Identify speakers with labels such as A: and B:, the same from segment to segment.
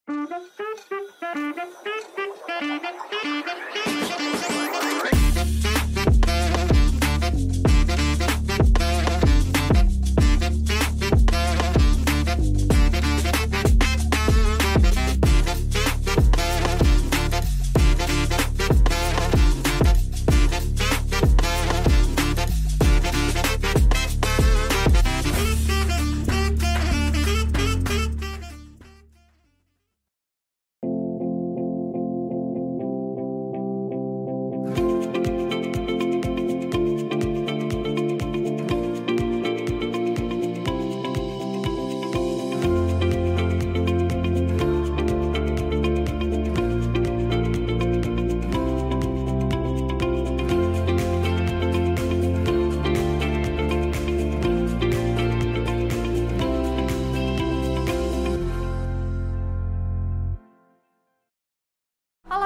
A: Halo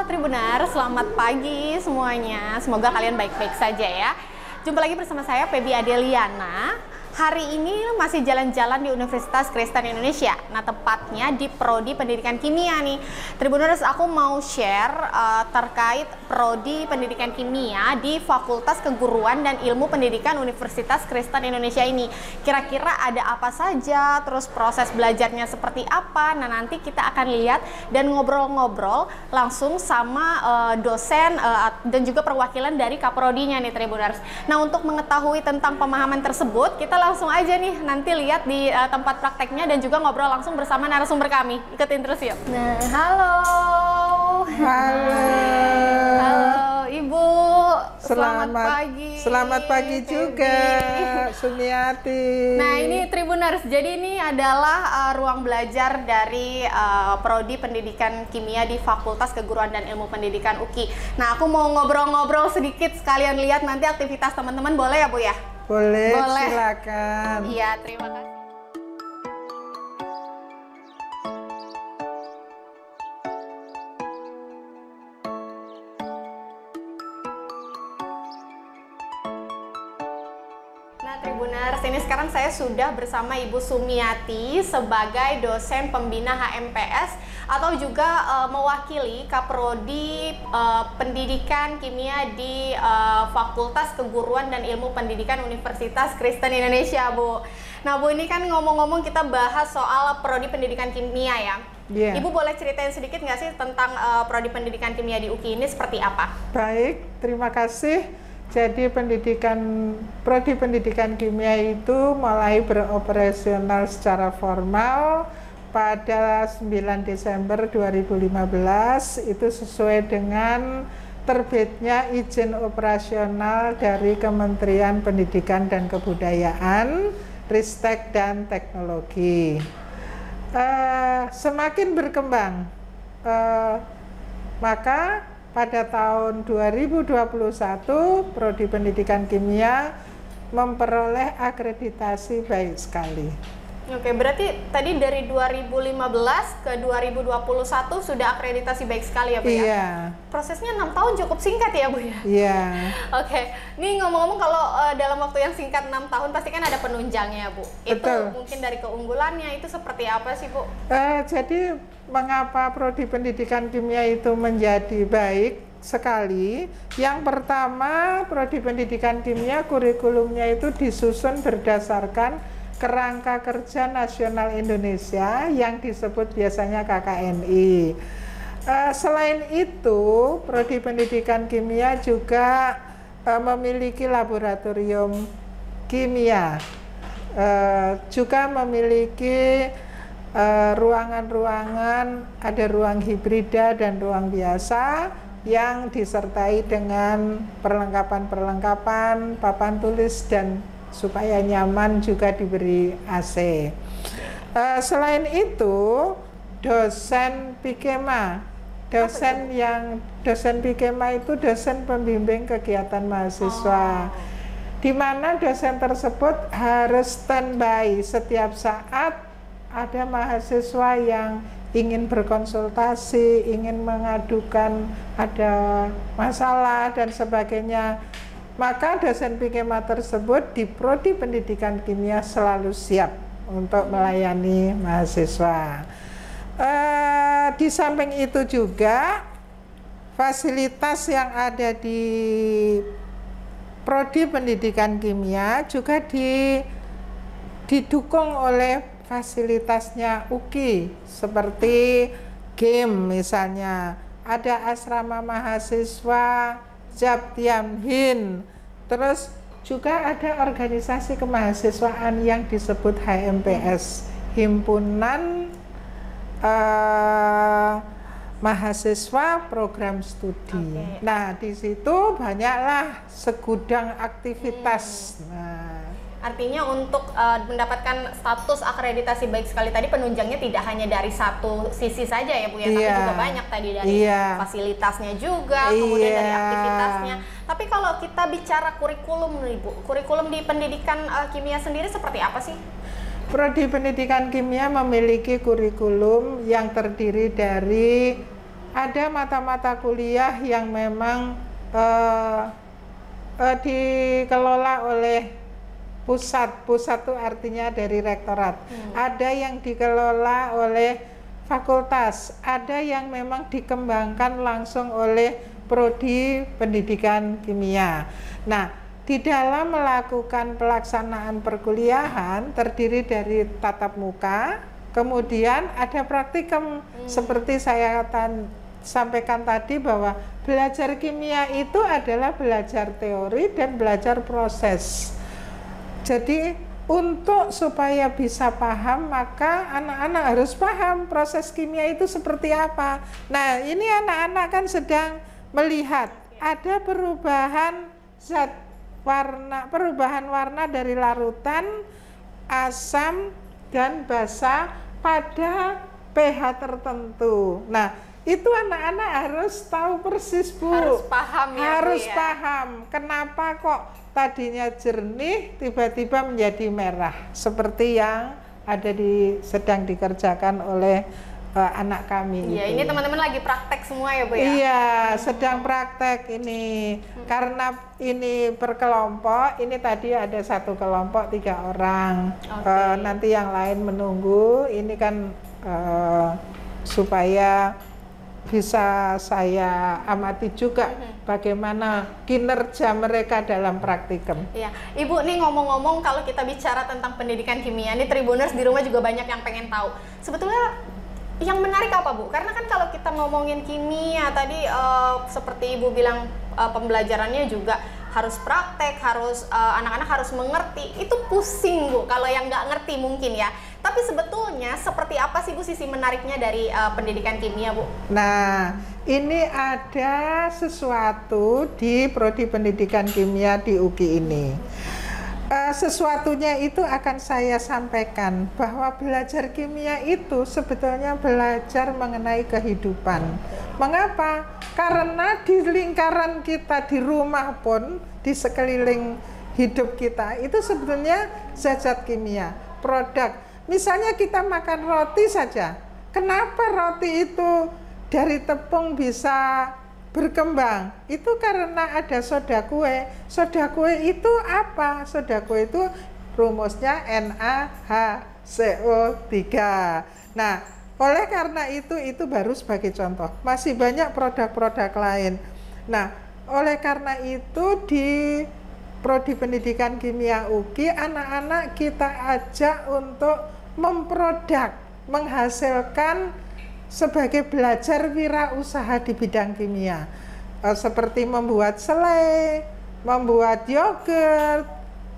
A: Tribuners, selamat pagi semuanya. Semoga kalian baik-baik saja ya. Jumpa lagi bersama saya Febi Adeliana. Hari ini masih jalan-jalan di Universitas Kristen Indonesia. Nah, tepatnya di Prodi Pendidikan Kimia nih. Tribuners, aku mau share terkait Prodi Pendidikan Kimia di Fakultas Keguruan dan Ilmu Pendidikan Universitas Kristen Indonesia ini. Kira-kira ada apa saja, terus proses belajarnya seperti apa. Nah, nanti kita akan lihat dan ngobrol-ngobrol langsung sama dosen dan juga perwakilan dari Kaprodinya nih Tribuners. Nah, untuk mengetahui tentang pemahaman tersebut, kita langsung aja nih nanti lihat di tempat prakteknya dan juga ngobrol langsung bersama narasumber kami. Ikutin terus yuk. Nah, halo.
B: Halo.
A: Halo, Ibu. Selamat pagi.
B: Selamat pagi juga, Sumiati.
A: Nah, ini Tribuners. Jadi ini adalah ruang belajar dari Prodi Pendidikan Kimia di Fakultas Keguruan dan Ilmu Pendidikan UKI. Nah, aku mau ngobrol-ngobrol sedikit sekalian lihat nanti aktivitas teman-teman, boleh ya, Bu ya?
B: Boleh,
A: Boleh.
B: silakan.
A: Iya, terima kasih. Nah, Tribuners, ini sekarang saya sudah bersama Ibu Sumiati sebagai dosen pembina HMPS atau juga mewakili Kaprodi Pendidikan Kimia di Fakultas Keguruan dan Ilmu Pendidikan Universitas Kristen Indonesia, Bu. Nah, Bu, ini kan ngomong-ngomong kita bahas soal Prodi Pendidikan Kimia ya.
B: Yeah.
A: Ibu boleh ceritain sedikit nggak sih tentang Prodi Pendidikan Kimia di UKI ini seperti apa?
B: Baik, terima kasih. Jadi Prodi Pendidikan Kimia itu mulai beroperasional secara formal pada 9 Desember 2015, itu sesuai dengan terbitnya izin operasional dari Kementerian Pendidikan dan Kebudayaan, Ristek dan Teknologi. Semakin berkembang, maka pada tahun 2021 Prodi Pendidikan Kimia memperoleh akreditasi baik sekali.
A: Oke, berarti tadi dari 2015 ke 2021 sudah akreditasi baik sekali ya, Bu ya?
B: Iya.
A: Prosesnya 6 tahun cukup singkat ya, Bu ya?
B: Iya.
A: Oke, ini ngomong-ngomong kalau dalam waktu yang singkat 6 tahun pasti kan ada penunjangnya, Bu.
B: Betul.
A: Itu mungkin dari keunggulannya itu seperti apa sih, Bu?
B: Jadi mengapa Prodi Pendidikan Kimia itu menjadi baik sekali? Yang pertama, Prodi Pendidikan Kimia kurikulumnya itu disusun berdasarkan Kerangka Kerja Nasional Indonesia yang disebut biasanya KKNI. Selain itu, Prodi Pendidikan Kimia juga memiliki laboratorium kimia, juga memiliki ruangan-ruangan, ada ruang hibrida dan ruang biasa yang disertai dengan perlengkapan-perlengkapan, papan tulis dan supaya nyaman juga diberi AC. Selain itu, dosen Pikema, dosen Pikema itu dosen pembimbing kegiatan mahasiswa, di mana dosen tersebut harus standby setiap saat ada mahasiswa yang ingin berkonsultasi, ingin mengadukan ada masalah dan sebagainya. Maka dosen Pikema tersebut di Prodi Pendidikan Kimia selalu siap untuk melayani mahasiswa. Di samping itu juga fasilitas yang ada di Prodi Pendidikan Kimia juga didukung oleh fasilitasnya UKI seperti game misalnya, ada asrama mahasiswa Jab Tian Hin, terus juga ada organisasi kemahasiswaan yang disebut HMPS, Himpunan Mahasiswa Program Studi. Nah, di situ banyaklah segudang aktivitas. Nah,
A: artinya untuk mendapatkan status akreditasi baik sekali tadi penunjangnya tidak hanya dari satu sisi saja ya Bu ya, tapi juga banyak tadi dari fasilitasnya juga, kemudian dari aktivitasnya. Tapi kalau kita bicara kurikulum nih Bu, kurikulum di pendidikan kimia sendiri seperti apa sih?
B: Prodi Pendidikan Kimia memiliki kurikulum yang terdiri dari ada mata-mata kuliah yang memang dikelola oleh pusat itu artinya dari rektorat. Ada yang dikelola oleh fakultas, ada yang memang dikembangkan langsung oleh Prodi Pendidikan Kimia. Nah, di dalam melakukan pelaksanaan perkuliahan terdiri dari tatap muka, kemudian ada praktikum seperti saya sampaikan tadi bahwa belajar kimia itu adalah belajar teori dan belajar proses. Jadi untuk supaya bisa paham maka anak-anak harus paham proses kimia itu seperti apa. Nah, ini anak-anak kan sedang melihat ada perubahan zat perubahan warna dari larutan, asam dan basa pada pH tertentu. Nah, itu anak-anak harus tahu persis Bu.
A: Harus paham ya
B: harus
A: Bu, ya?
B: paham kenapa kok tadinya jernih tiba-tiba menjadi merah seperti yang ada sedang dikerjakan oleh anak kami.
A: Iya, ini teman-teman lagi praktek semua ya Bu ya?
B: Iya, sedang praktek ini. Karena ini berkelompok, ini tadi ada satu kelompok 3 orang. Nanti yang lain menunggu, ini kan supaya bisa saya amati juga bagaimana kinerja mereka dalam praktikum.
A: Iya, Ibu nih ngomong-ngomong kalau kita bicara tentang pendidikan kimia, nih Tribuners di rumah juga banyak yang pengen tahu. Sebetulnya yang menarik apa Bu? Karena kan kalau kita ngomongin kimia tadi seperti Ibu bilang pembelajarannya juga harus praktek, harus anak-anak harus mengerti. Itu pusing Bu kalau yang nggak ngerti mungkin ya. Tapi sebetulnya seperti apa sih Bu sisi menariknya dari pendidikan kimia Bu?
B: Nah, ini ada sesuatu di Prodi Pendidikan Kimia di UKI ini. Sesuatunya itu akan saya sampaikan bahwa belajar kimia itu sebetulnya belajar mengenai kehidupan. Mengapa? Karena di lingkaran kita di rumah pun, di sekeliling hidup kita itu sebetulnya zat-zat kimia, produk. Misalnya kita makan roti saja. Kenapa roti itu dari tepung bisa berkembang? Itu karena ada soda kue. Soda kue itu apa? Soda kue itu rumusnya NaHCO3. Nah, oleh karena itu baru sebagai contoh. Masih banyak produk-produk lain. Nah, oleh karena itu di Prodi Pendidikan Kimia UKI anak-anak kita ajak untuk memproduk, menghasilkan sebagai belajar wirausaha di bidang kimia, seperti membuat selai, membuat yogurt,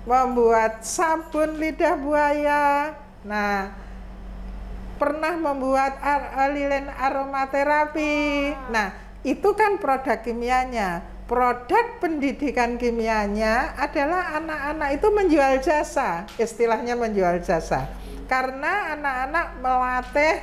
B: membuat sabun lidah buaya. Nah, pernah membuat lilin aromaterapi. Nah, itu kan produk kimianya. Produk pendidikan kimianya adalah anak-anak itu menjual jasa, istilahnya menjual jasa. Karena anak-anak melatih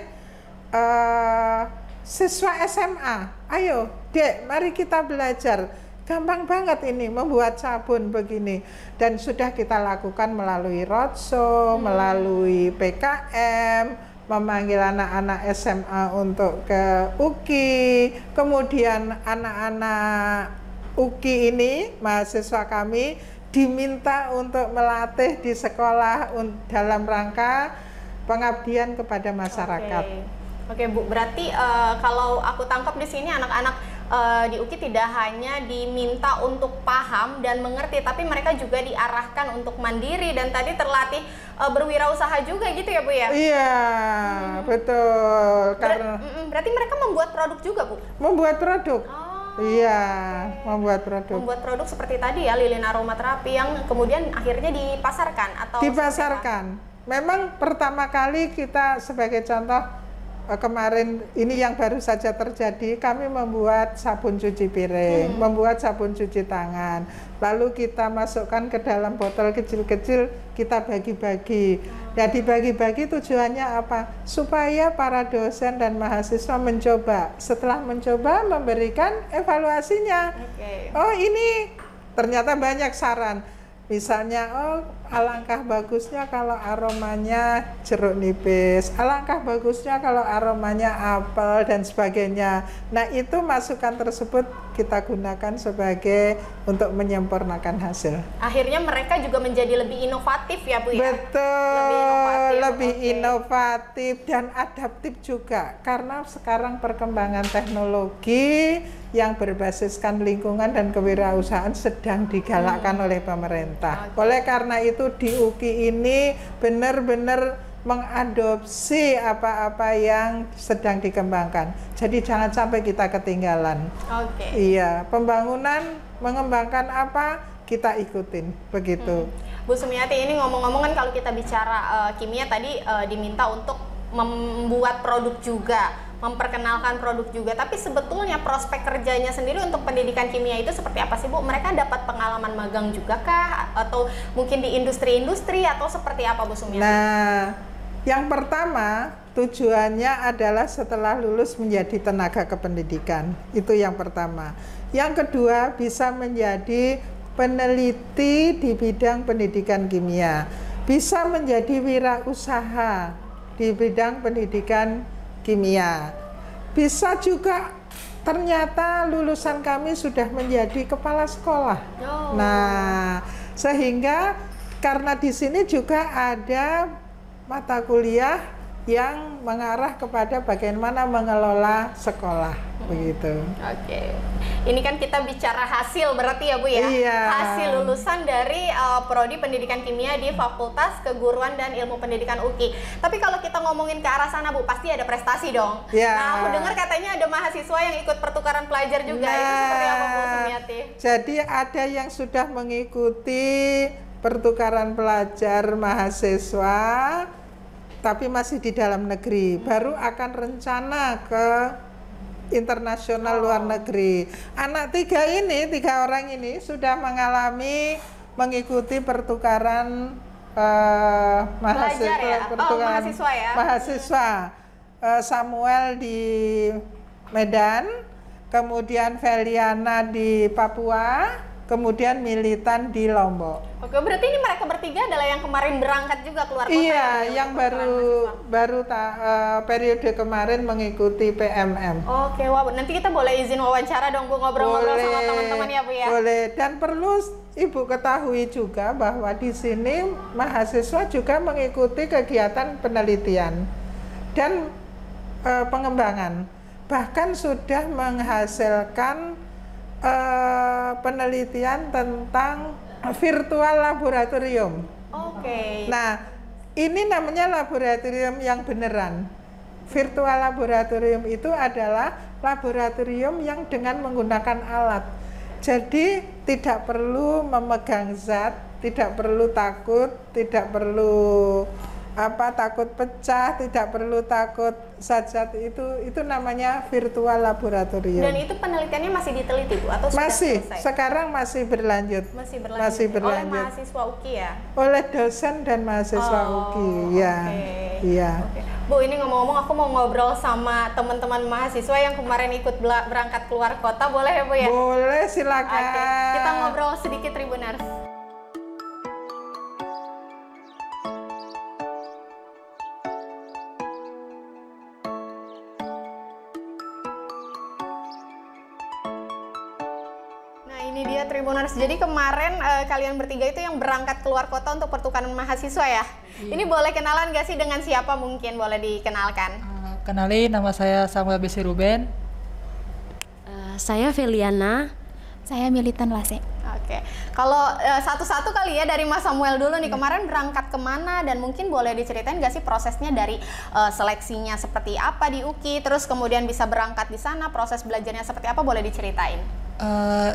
B: siswa SMA, ayo Dek, mari kita belajar. Gampang banget ini membuat sabun begini. Dan sudah kita lakukan melalui roadshow, melalui PKM, memanggil anak-anak SMA untuk ke UKI. Kemudian anak-anak UKI ini, mahasiswa kami, diminta untuk melatih di sekolah dalam rangka pengabdian kepada masyarakat.
A: Oke Bu, berarti kalau aku tangkap di sini anak-anak di UKI tidak hanya diminta untuk paham dan mengerti, tapi mereka juga diarahkan untuk mandiri dan tadi terlatih berwirausaha juga gitu ya Bu ya?
B: Iya, betul.
A: Berarti mereka membuat produk juga Bu?
B: Membuat produk. Iya, membuat produk.
A: Membuat produk seperti tadi ya, lilin aromaterapi yang kemudian akhirnya dipasarkan atau?
B: Dipasarkan. Memang pertama kali kita sebagai contoh kemarin ini yang baru saja terjadi, kami membuat sabun cuci piring, membuat sabun cuci tangan. Lalu kita masukkan ke dalam botol kecil-kecil, kita bagi-bagi. Ya dibagi-bagi tujuannya apa? Supaya para dosen dan mahasiswa mencoba. Setelah mencoba memberikan evaluasinya. Oh ini ternyata banyak saran. Misalnya, oh alangkah bagusnya kalau aromanya jeruk nipis, alangkah bagusnya kalau aromanya apel dan sebagainya. Nah itu masukan tersebut kita gunakan sebagai untuk menyempurnakan hasil.
A: Akhirnya mereka juga menjadi lebih inovatif ya Bu ya?
B: Betul, lebih inovatif dan adaptif juga. Karena sekarang perkembangan teknologi yang berbasiskan lingkungan dan kewirausahaan sedang digalakkan oleh pemerintah. Oleh karena itu di UKI ini benar-benar mengadopsi apa-apa yang sedang dikembangkan. Jadi jangan sampai kita ketinggalan. Iya, pembangunan mengembangkan apa kita ikutin begitu.
A: Bu Sumiati, ini ngomong-ngomong kan kalau kita bicara kimia tadi diminta untuk membuat produk juga, memperkenalkan produk juga, tapi sebetulnya prospek kerjanya sendiri untuk pendidikan kimia itu seperti apa sih Bu? Mereka dapat pengalaman magang juga kah? Atau mungkin di industri-industri atau seperti apa Bu Sumiati?
B: Nah, yang pertama tujuannya adalah setelah lulus menjadi tenaga kependidikan, itu yang pertama. Yang kedua bisa menjadi peneliti di bidang pendidikan kimia, bisa menjadi wirausaha di bidang pendidikan kimia. Bisa juga ternyata lulusan kami sudah menjadi kepala sekolah. Nah, sehingga karena di sini juga ada mata kuliah yang mengarah kepada bagaimana mengelola sekolah, begitu.
A: Ini kan kita bicara hasil berarti ya Bu ya?
B: Iya.
A: Hasil lulusan dari Prodi Pendidikan Kimia di Fakultas Keguruan dan Ilmu Pendidikan UKI. Tapi kalau kita ngomongin ke arah sana Bu, pasti ada prestasi dong.
B: Ya.
A: Nah, aku dengar katanya ada mahasiswa yang ikut pertukaran pelajar juga. Itu seperti apa Bu Sumiati?
B: Jadi ada yang sudah mengikuti pertukaran pelajar mahasiswa, tapi masih di dalam negeri. Baru akan rencana ke internasional luar negeri. Anak tiga orang ini sudah mengikuti pertukaran
A: mahasiswa ya?
B: Mahasiswa. Samuel di Medan, kemudian Veliana di Papua, kemudian Militan di Lombok.
A: Oke, berarti ini mereka bertiga adalah yang kemarin berangkat juga keluar kota?
B: Iya, yang baru periode kemarin mengikuti PMM.
A: Oke, wah, nanti kita boleh izin wawancara dong Bu, ngobrol-ngobrol sama teman-teman ya Bu ya?
B: Boleh, dan perlu Ibu ketahui juga bahwa di sini mahasiswa juga mengikuti kegiatan penelitian dan pengembangan. Bahkan sudah menghasilkan penelitian tentang virtual laboratorium. Nah, ini namanya laboratorium yang beneran. Virtual laboratorium itu adalah laboratorium yang dengan menggunakan alat. Jadi tidak perlu memegang zat, tidak perlu takut, tidak perlu takut pecah, tidak perlu takut zat-zat itu namanya virtual laboratorium.
A: Dan itu penelitiannya masih diteliti Bu atau sudah selesai?
B: Sekarang masih berlanjut. Masih berlanjut.
A: Oleh mahasiswa UKI ya?
B: Oleh dosen dan mahasiswa UKI, ya. Iya.
A: Bu, ini ngomong-ngomong aku mau ngobrol sama teman-teman mahasiswa yang kemarin ikut berangkat keluar kota, boleh ya Bu ya?
B: Boleh, silakan.
A: Kita ngobrol sedikit Tribuners. Ini dia Tribuners. Jadi kemarin kalian bertiga itu yang berangkat keluar kota untuk pertukaran mahasiswa ya? Ini boleh kenalan gak sih dengan siapa, mungkin boleh dikenalkan?
C: Kenalin, nama saya Samuel Besi Ruben.
D: Saya Feliana.
E: Saya Militan Lase.
A: Oke, kalau satu-satu kali ya dari Mas Samuel dulu nih, kemarin berangkat kemana dan mungkin boleh diceritain nggak sih prosesnya dari seleksinya seperti apa di UKI, terus kemudian bisa berangkat di sana, proses belajarnya seperti apa, boleh diceritain?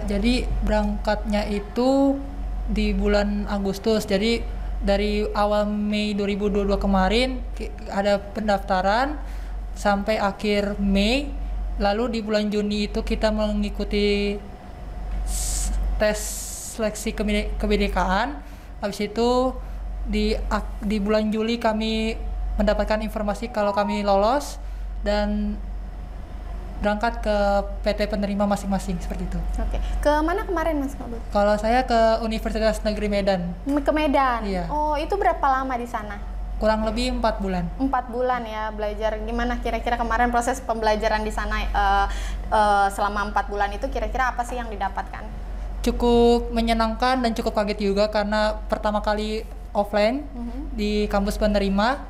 C: Jadi berangkatnya itu di bulan Agustus, jadi dari awal Mei 2022 kemarin ada pendaftaran sampai akhir Mei, lalu di bulan Juni itu kita mengikuti tes seleksi kebinekaan. Habis itu di bulan Juli kami mendapatkan informasi kalau kami lolos dan berangkat ke PT penerima masing-masing seperti itu.
A: Oke, ke mana kemarin Mas Kabut?
C: Kalau saya ke Universitas Negeri Medan.
A: Ke Medan?
C: Iya.
A: Oh, itu berapa lama di sana?
C: Kurang lebih 4 bulan.
A: 4 bulan ya belajar. Gimana kira-kira kemarin proses pembelajaran di sana selama 4 bulan itu kira-kira apa sih yang didapatkan?
C: Cukup menyenangkan dan cukup kaget juga karena pertama kali offline di kampus penerima,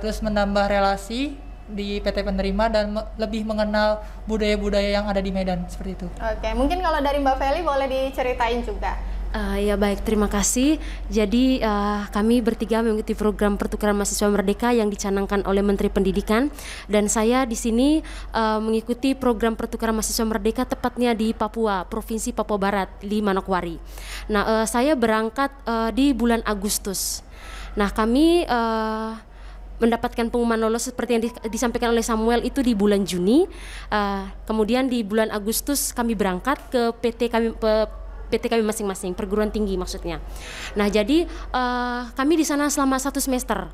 C: terus menambah relasi di PT penerima dan lebih mengenal budaya-budaya yang ada di Medan seperti itu.
A: Oke, mungkin kalau dari Mbak Feli boleh diceritain juga.
D: Ya baik, terima kasih. Jadi kami bertiga mengikuti program pertukaran mahasiswa merdeka yang dicanangkan oleh Menteri Pendidikan, dan saya di sini mengikuti program pertukaran mahasiswa merdeka tepatnya di Papua, Provinsi Papua Barat di Manokwari. Nah, saya berangkat di bulan Agustus. Nah, kami mendapatkan pengumuman lolos seperti yang disampaikan oleh Samuel itu di bulan Juni. Kemudian di bulan Agustus kami berangkat ke PT kami masing-masing, perguruan tinggi maksudnya. Nah, jadi kami di sana selama 1 semester.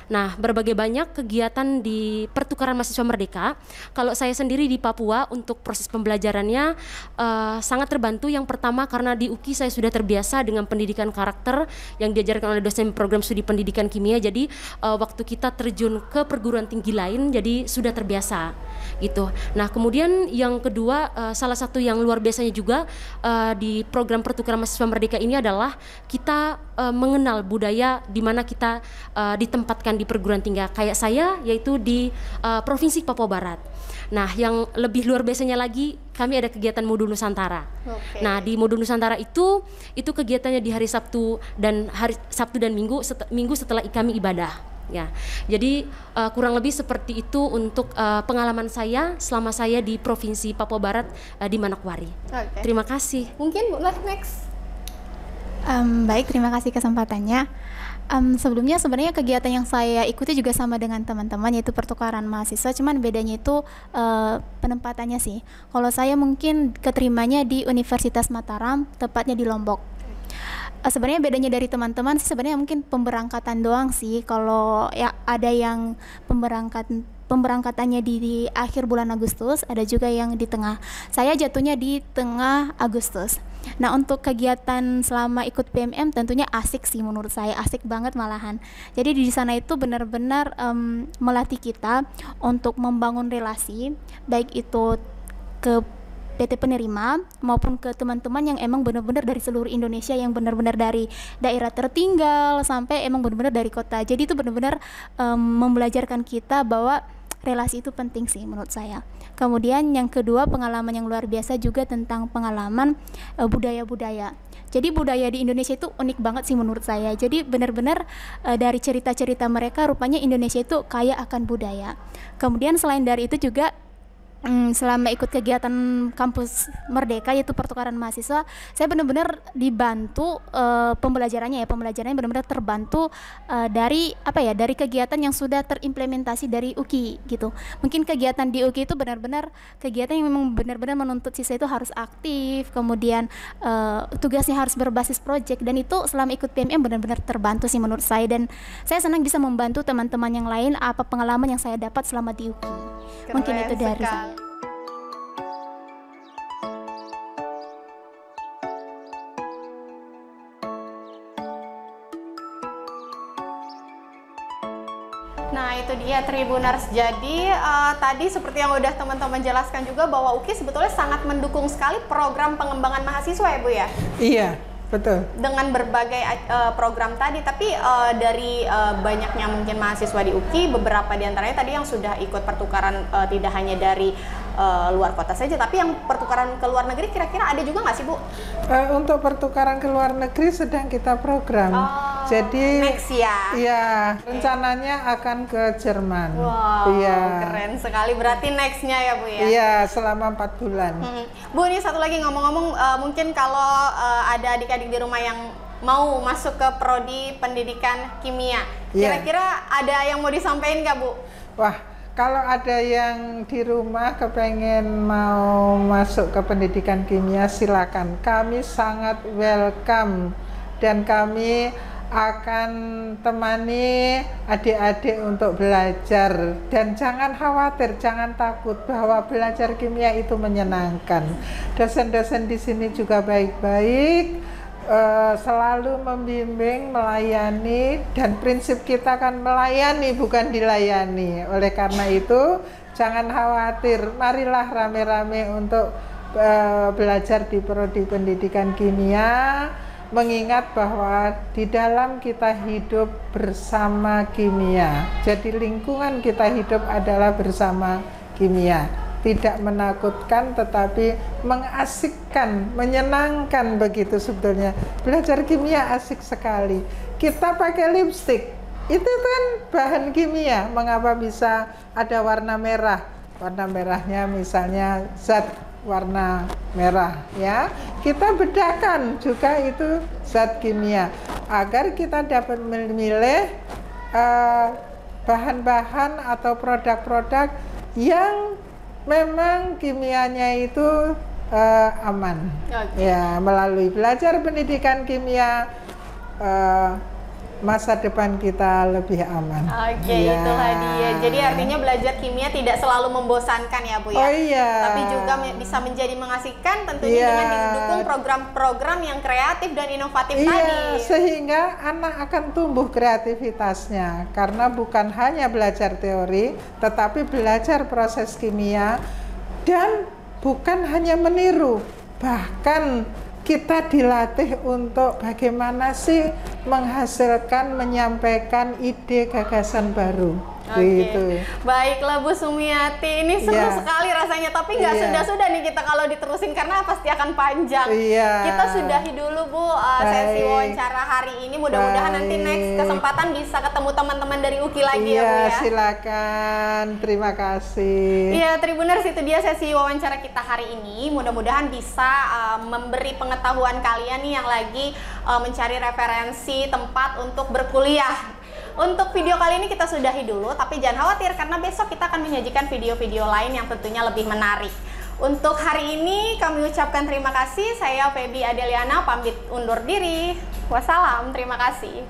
D: Nah, berbagai banyak kegiatan di pertukaran mahasiswa merdeka. Kalau saya sendiri di Papua untuk proses pembelajarannya sangat terbantu. Yang pertama karena di UKI saya sudah terbiasa dengan pendidikan karakter yang diajarkan oleh dosen program studi pendidikan kimia. Jadi waktu kita terjun ke perguruan tinggi lain jadi sudah terbiasa gitu. Nah, kemudian yang kedua, salah satu yang luar biasanya juga di program pertukaran mahasiswa merdeka ini adalah kita mengenal budaya di mana kita ditempatkan di perguruan tinggi kayak saya, yaitu di Provinsi Papua Barat. Nah, yang lebih luar biasanya lagi, kami ada kegiatan Modul Nusantara. Okay. Nah, di Modul Nusantara itu kegiatannya di hari Sabtu dan Minggu setelah kami ibadah. Ya, jadi kurang lebih seperti itu untuk pengalaman saya selama saya di Provinsi Papua Barat di Manokwari. Okay. Terima kasih.
A: Mungkin boleh next.
E: Baik, terima kasih kesempatannya. Sebelumnya sebenarnya kegiatan yang saya ikuti juga sama dengan teman-teman, yaitu pertukaran mahasiswa, cuman bedanya itu penempatannya sih. Kalau saya mungkin keterimanya di Universitas Mataram, tepatnya di Lombok. Sebenarnya bedanya dari teman-teman sih sebenarnya mungkin pemberangkatan doang sih. Kalau ya ada yang pemberangkatannya di akhir bulan Agustus, ada juga yang di tengah. Saya jatuhnya di tengah Agustus. Nah, untuk kegiatan selama ikut PMM tentunya asik sih menurut saya, asik banget malahan. Jadi di sana itu benar-benar melatih kita untuk membangun relasi, baik itu ke PT penerima maupun ke teman-teman yang emang benar-benar dari seluruh Indonesia, yang benar-benar dari daerah tertinggal sampai emang benar-benar dari kota. Jadi itu benar-benar membelajarkan kita bahwa relasi itu penting sih menurut saya. Kemudian yang kedua, pengalaman yang luar biasa juga tentang pengalaman budaya-budaya. Jadi budaya di Indonesia itu unik banget sih menurut saya. Jadi benar-benar dari cerita-cerita mereka rupanya Indonesia itu kaya akan budaya. Kemudian selain dari itu juga selama ikut kegiatan kampus Merdeka, yaitu pertukaran mahasiswa, saya benar-benar dibantu pembelajarannya benar-benar terbantu dari kegiatan yang sudah terimplementasi dari UKI gitu. Mungkin kegiatan di UKI itu benar-benar kegiatan yang memang benar-benar menuntut siswa itu harus aktif, kemudian tugasnya harus berbasis proyek, dan itu selama ikut PMM benar-benar terbantu sih menurut saya, dan saya senang bisa membantu teman-teman yang lain apa pengalaman yang saya dapat selama di UKI. Mungkin itu dari saya.
A: Nah, itu dia Tribuners. Jadi tadi seperti yang udah teman-teman jelaskan juga bahwa UKI sebetulnya sangat mendukung sekali program pengembangan mahasiswa ya Bu ya?
B: Iya, Betul.
A: dengan berbagai program tadi, tapi dari banyaknya mungkin mahasiswa di UKI, beberapa diantaranya tadi yang sudah ikut pertukaran tidak hanya dari luar kota saja, tapi yang pertukaran ke luar negeri kira-kira ada juga nggak sih Bu?
B: Untuk pertukaran ke luar negeri sedang kita program. Jadi
A: next ya?
B: Iya, rencananya akan ke Jerman.
A: Wow,
B: iya.
A: Keren sekali. Berarti nextnya ya Bu ya?
B: Iya, selama 4 bulan.
A: Bu, ini satu lagi ngomong-ngomong, mungkin kalau ada adik-adik di rumah yang mau masuk ke prodi pendidikan kimia, kira-kira ada yang mau disampaikan nggak Bu?
B: Wah, kalau ada yang di rumah kepengen mau masuk ke pendidikan kimia, silakan. Kami sangat welcome dan kami akan temani adik-adik untuk belajar, dan jangan khawatir, jangan takut bahwa belajar kimia itu menyenangkan. Dosen-dosen di sini juga baik-baik, selalu membimbing, melayani, dan prinsip kita kan melayani bukan dilayani. Oleh karena itu jangan khawatir, marilah rame-rame untuk belajar di prodi pendidikan kimia, mengingat bahwa di dalam kita hidup bersama kimia. Jadi lingkungan kita hidup adalah bersama kimia. Tidak menakutkan tetapi mengasikkan, menyenangkan begitu sebetulnya. Belajar kimia asik sekali. Kita pakai lipstik, itu kan bahan kimia. Mengapa bisa ada warna merah? Warna merahnya misalnya zat warna merah ya. Kita bedakan juga itu zat kimia agar kita dapat memilih bahan-bahan atau produk-produk yang memang kimianya itu aman. Ya, melalui belajar pendidikan kimia masa depan kita lebih aman.
A: Ya. Itulah dia. Jadi artinya belajar kimia tidak selalu membosankan ya Bu ya.
B: Oh iya.
A: Tapi juga bisa menjadi mengasihkan tentunya dengan didukung program-program yang kreatif dan inovatif tadi.
B: Sehingga anak akan tumbuh kreativitasnya karena bukan hanya belajar teori, tetapi belajar proses kimia dan bukan hanya meniru, bahkan kita dilatih untuk bagaimana sih menghasilkan, menyampaikan ide gagasan baru. Gitu.
A: Baiklah Bu Sumiati, ini seru sekali rasanya, tapi nggak sudah-sudah nih kita kalau diterusin karena pasti akan panjang. Kita sudahi dulu Bu sesi wawancara hari ini. Mudah-mudahan nanti next kesempatan bisa ketemu teman-teman dari UKI lagi ya Bu ya.
B: Silakan, terima kasih.
A: Iya Tribuners, itu dia sesi wawancara kita hari ini. Mudah-mudahan bisa memberi pengetahuan kalian nih yang lagi mencari referensi tempat untuk berkuliah. Untuk video kali ini kita sudahi dulu, tapi jangan khawatir karena besok kita akan menyajikan video-video lain yang tentunya lebih menarik. Untuk hari ini kami ucapkan terima kasih. Saya Feby Adeliana pamit undur diri. Wassalam, terima kasih.